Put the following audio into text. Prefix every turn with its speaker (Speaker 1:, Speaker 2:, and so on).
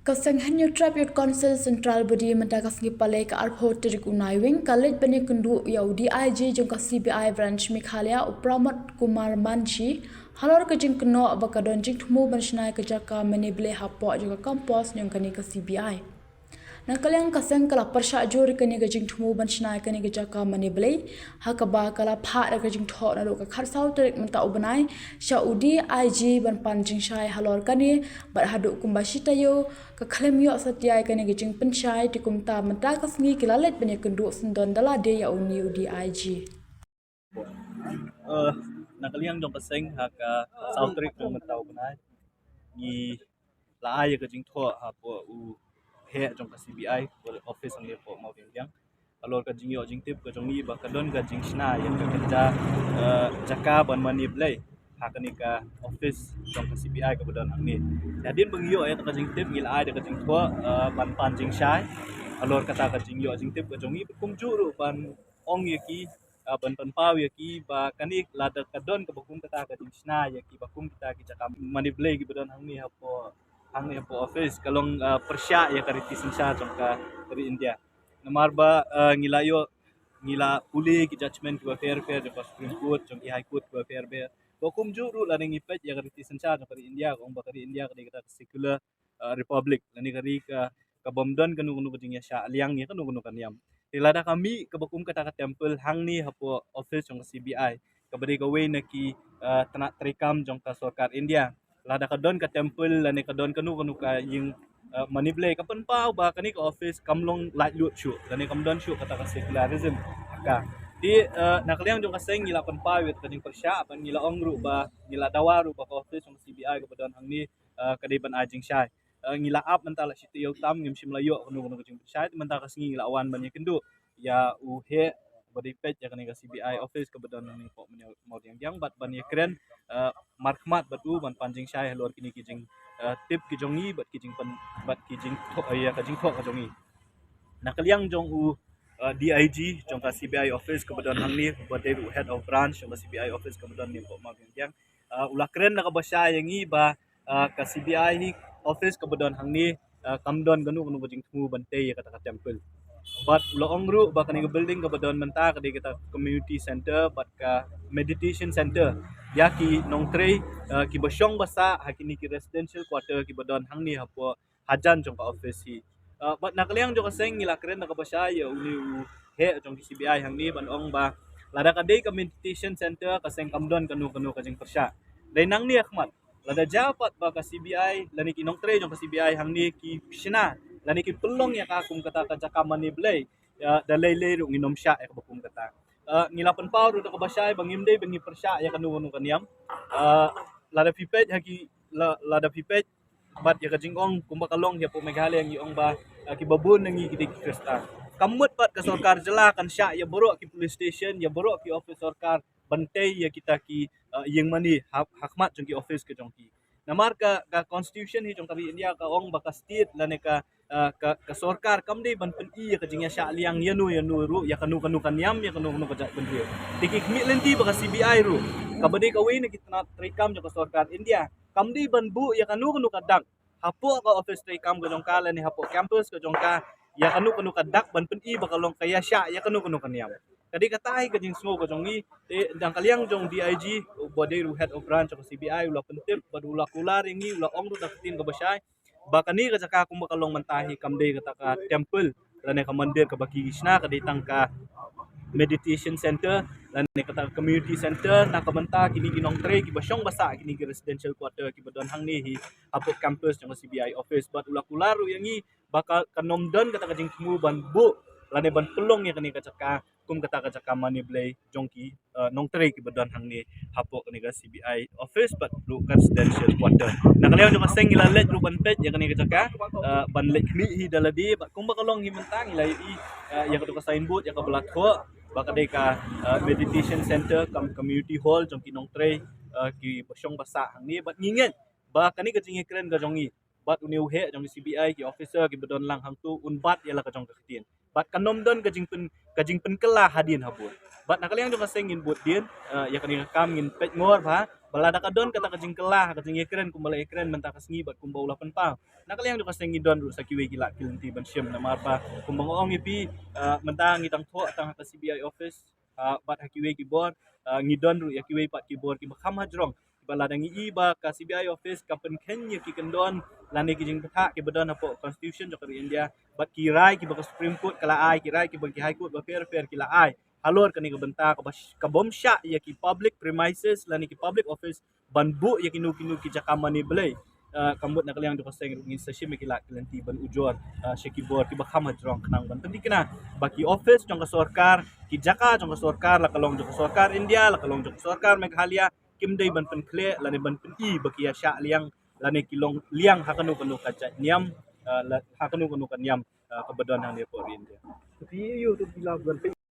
Speaker 1: Kasanghanyo Tribute Council Central Body Mentakas Ngipale ka Arpho Tirik Unaiwing Kalit Bani Kundu Yaudi IG Jongka CBI Branch Mikhalia Upramot Kumar Manshi Halor ka jingkno abakadon jingtmu banshnai ka jaka manible hapo juga kampus nyongkani ka CBI. Nakalyang kasang kala persya juri kani ka jingtmu banshnai kani ka jaka manible hakaba kala pha ka jingtho na ka kharsau tarik menta ubanai Saudi IG ban panjing shai halor kani bar hadu kumbashita yo ka khlem yo satyai kani ka jing penshai tikumta menta kasngi kilalet bani kundu sundon dala de ya uni UDI IG.
Speaker 2: Nakaliang jong kaseng haka sautrik jong mentau benai ni laai ka jing tho ha po u he jong ka CBI office ang po mau yang alor ka jing yo jing tip ka jong ni ba kadon ka jing sna yang ka kerja jaka ban mani blai haka ni ka office jong ka CBI ka badon ang ni yadin bang yo ka jing tip ngil ai ka jing tho ban pan jing shai alor kata ka jing yo jing tip ka jong ni kum juru ban ong ye ki ban pau ya ki ba kani lada kadon ka bakum kata ka sna ya ki bakum kita ki jaka mani blai ki badon ang ni hapo office kalong persya ya kariti sinsya jong ka dari India namar ba ngila puli ki judgment ki fair jong ka Supreme Court jong ki High Court ki fair bakum juru la ning ipet ya kariti sinsya jong dari India kong ba dari India ka kita secular republic lani kari ka bomdon kanu kanu jing ya sya liang ni kanu kanu kan yam tilada kami kebakum kata ka temple hang ni hapo office jong CBI kabari gawe na ki tanak trikam jong ka sarkar India lada ka don ka temple lani ka don kanu kanu ka yung manible ka panpao ba kani ka office kamlong light lut shu lani kam don shu kata ka secularism ka di nakaliang jong kaseng ngila panpao it kaning persya pan ngila ongru ba ngila dawaru ba ka office jong CBI ka don hang ni kadiban ajing syai ngila ap mentala situ yo tam ngim simlayo kanu kanu jing persya mentala kasngi ngila awan banyak kendu ya uhe bodipet ya kani ka CBI office ka badon ni po mau yang bat ban ye kren markmat batu ban panjing syai lor kini kijing tip ki jongi bat kijing pan bat kijing tho ya ka jing tho ka jongi nakaliang jong u DIG jong ka CBI office ka badon hang ni bodai head of branch jong ka CBI office ka badon ni po mau yang ulah kren na ka basya yang ba ka CBI office ka badon hang ni kamdon ganu kanu jing thu bantay ya kata ka temple but loong ru ba kani building ka badon menta ka kita community center but ka meditation center ya ki nong tre ki basyong basa hakini ki residential quarter ki badon hang ni hapo hajan jong ka office hi but nakaliang jong kaseng ngila kren na kabasya ya uni he jong ki CBI hang ni ban ong ba lada ka day ka meditation center kaseng kamdon kanu kanu ka jing persya dai nang ni akmat lada japat ba ka CBI lani ki nong tre jong ka CBI hang ni ki sina lani ki pelong ya ka kum kata ka jaka mani blai dalay ru nginom sya ya ka bakum kata ngilapan pau ru ka basya bangim day bangi persya ya kanu kanu kaniam lada pipet haki lada pipet bat ya ka jingong kumba kalong ya po Meghalaya yang iong ba ki babun nangi ki krista kamut pat ka sarkar jela kan sya ya boro ki police station ya boro ki office sarkar bantay ya kita ki yang mani hakmat jong ki office ke jong ki namar ka constitution hi jong kari India ka ong baka state lane ka sarkar kamde ban pen i ka jingya sya liang yanu ru ya kanu kanu kanyam ya kanu kanu ka bentri tikik mi lenti baka CBI ru kabade ka we na kitna trikam jong ka sarkar India kamdi ban bu ya kanu kanu kadak hapo ka office trikam ka jong kala ni hapo campus ka jong ka ya kanu kanu kadak ban pen i baka long kaya sya ya kanu kanu kanyam kadi katai ka jing smo ka jong ni dang kaliang jong DIG bodai ru head of branch ka CBI ula pentip badula kular ingi ula ong ru dakitin ka basay baka ni ka jaka kum bakalong mantahi kamde kata ka temple lane ka mandir ka baki gisna ka ditang ka meditation center lane kata community center na kamanta kini ginong tre ki basyong basa kini ki residential quarter ki badon hang ni hi apot campus jong CBI office bat ula kularu yangi baka kanomdon kata ka jing tumu ban bu lane ban pelong ya kani ka jaka kum kata ka jaka mani blay jongki nong tre ki badon hang ni hapo kani ka CBI office but lu residential quarter nakaliaw jong kaseng ila let lu ban pet ya kani ka jaka ban let mi hi daladi bat kum bakalong hi mentang ila ya ka ka signboard ya ka balatho baka day ka meditation center kam community hall jongki nong tre ki basyong basa hang ni bat ngingen ba kani ka jing kren ka jongi bat uniu he jong CBI ki officer ki badon lang hang tu unbat ya la ka jong ka kitin bat kanomdon ka jing pen kala hadin habur bat nakaliang jong kaseng ngin bot din ya kani kam ngin pet ngor ha balada kadon kata kajing kelah kajing ekren kumbala ekren mentah kasngi bat kumbau lapan pau nak yang du kaseng ngidon ru sakiwe gila kilenti ban syem na marpa kumbang ong ipi mentah ngitang tho tang ka CBI office bat hakiwe keyboard ngidon ru yakiwe pat keyboard ki bakham hajrong balada ngi ba ka CBI office kapen kenya ki kendon lani ki jing patha ki badon apo constitution jokari India bat kirai ki ba Supreme Court kala ai kirai ki ba ki High Court ba fair kila ai halor kani ka benta ka bomsha ya ki public premises lani ki public office banbu ya ki nu ki jakamani belai kambut nak liang du paseng ngi session me kila kelenti ban ujor sheki bor ki bakham hajrong kenang ban penting kena baki office jong ka sorkar ki jaka jong ka sorkar la kalong jong ka sorkar India la kalong jong ka sorkar Meghalaya kim dei ban pen kle lani ban pen i baki ya sha liang lani kilong liang hakanu kanu kaja niam hakanu kanu kan niam kabadon hang dia po India
Speaker 3: Tapi you tu bilang bukan